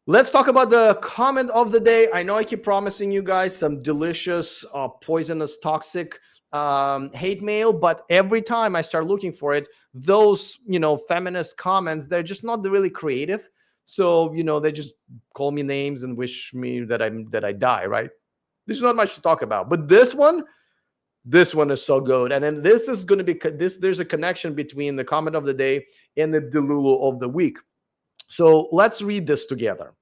Let's talk about the comment of the day. I know I keep promising you guys some delicious, poisonous, toxic hate mail, but every time I start looking for it, those feminist comments, they're just not really creative. So they just call me names and wish me that I die. Right? There's not much to talk about, but this one is so good. And then this is going to be this. There's a connection between the comment of the day and the Delulu of the week. So let's read this together.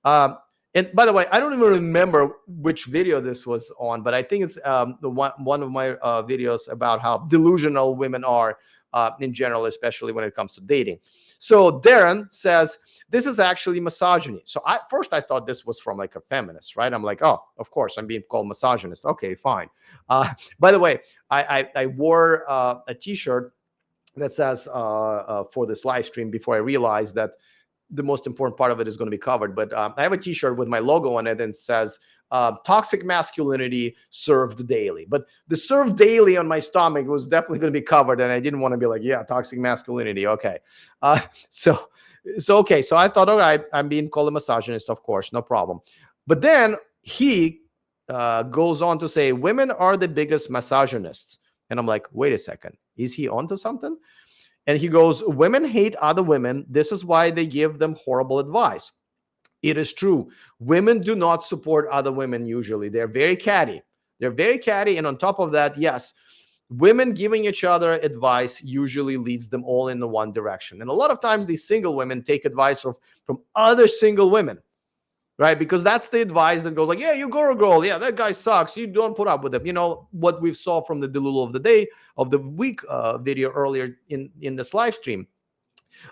Um, and by the way, I don't even remember which video this was on, but I think it's the one of my videos about how delusional women are in general, especially when it comes to dating. So Darren says this is actually misogyny. So I thought this was from like a feminist, right? I'm like, oh, of course, I'm being called misogynist. Okay, fine. By the way, I wore a T-shirt that says for this live stream before I realized that the most important part of it is going to be covered. But I have a T-shirt with my logo on it and says "Toxic masculinity served daily." But the "served daily" on my stomach was definitely going to be covered, and I didn't want to be like, "Yeah, toxic masculinity." Okay, uh, so okay. So I thought, all right, I'm being called a misogynist, of course, no problem. But then he goes on to say, "Women are the biggest misogynists," and I'm like, wait a second, is he onto something? And he goes, women hate other women. This is why they give them horrible advice. It is true. Women do not support other women usually. They're very catty. They're very catty. And on top of that, yes, women giving each other advice usually leads them all in the one direction. And a lot of times these single women take advice from other single women, right? Because that's the advice that goes like, yeah, you girl, yeah, that guy sucks, you don't put up with him. What we saw from the Delulu of the day of the week video earlier in this live stream.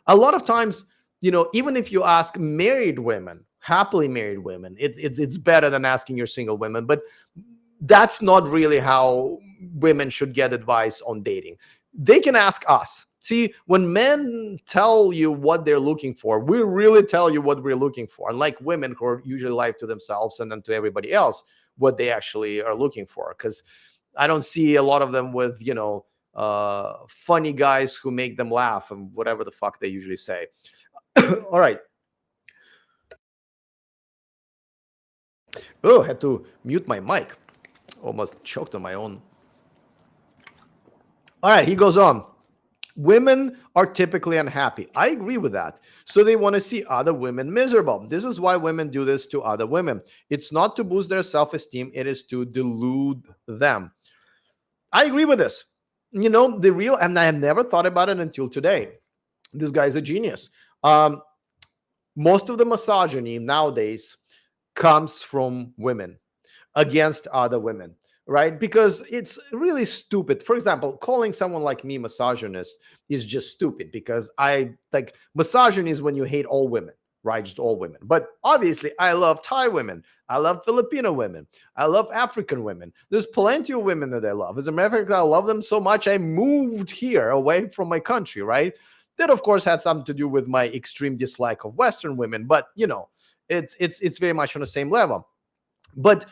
A lot of times, even if you ask married women, happily married women, it's better than asking your single women. But that's not really how women should get advice on dating. They can ask us. See, when men tell you what they're looking for, we really tell you what we're looking for. Unlike women who are usually lie to themselves and then to everybody else what they actually are looking for. Because I don't see a lot of them with, funny guys who make them laugh and whatever the fuck they usually say. All right. Oh, I had to mute my mic. Almost choked on my own. All right, he goes on. Women are typically unhappy. I agree with that. So they want to see other women miserable. This is why women do this to other women. It's not to boost their self-esteem, it is to delude them. I agree with this. The real, and I have never thought about it until today. This guy's a genius. Most of the misogyny nowadays comes from women against other women, right? Because it's really stupid. For example, calling someone like me misogynist is just stupid, because I like misogyny is when you hate all women, right? Just all women. But obviously I love Thai women, I love Filipino women, I love African women. There's plenty of women that I love. As a matter of fact, I love them so much I moved here away from my country, right? That of course had something to do with my extreme dislike of Western women, but it's very much on the same level. But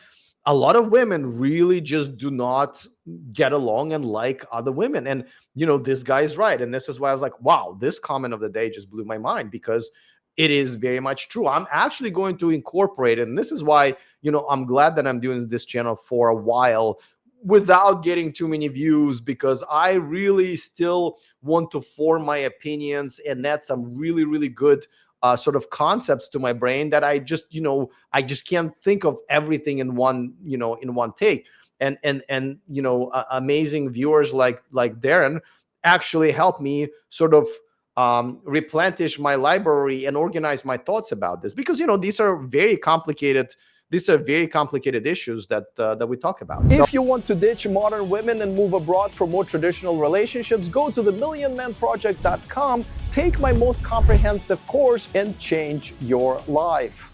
a lot of women really just do not get along and like other women. And this guy is right, and this is why I was like, wow, this comment of the day just blew my mind, because it is very much true. I'm actually going to incorporate it, and this is why I'm glad that I'm doing this channel for a while without getting too many views, because I really still want to form my opinions and add some really, really good sort of concepts to my brain that I just can't think of everything in one take. And amazing viewers like Darren actually help me sort of replenish my library and organize my thoughts about this, because these are very complicated issues that we talk about. If you want to ditch modern women and move abroad for more traditional relationships, go to themillionmanproject.com, take my most comprehensive course, and change your life.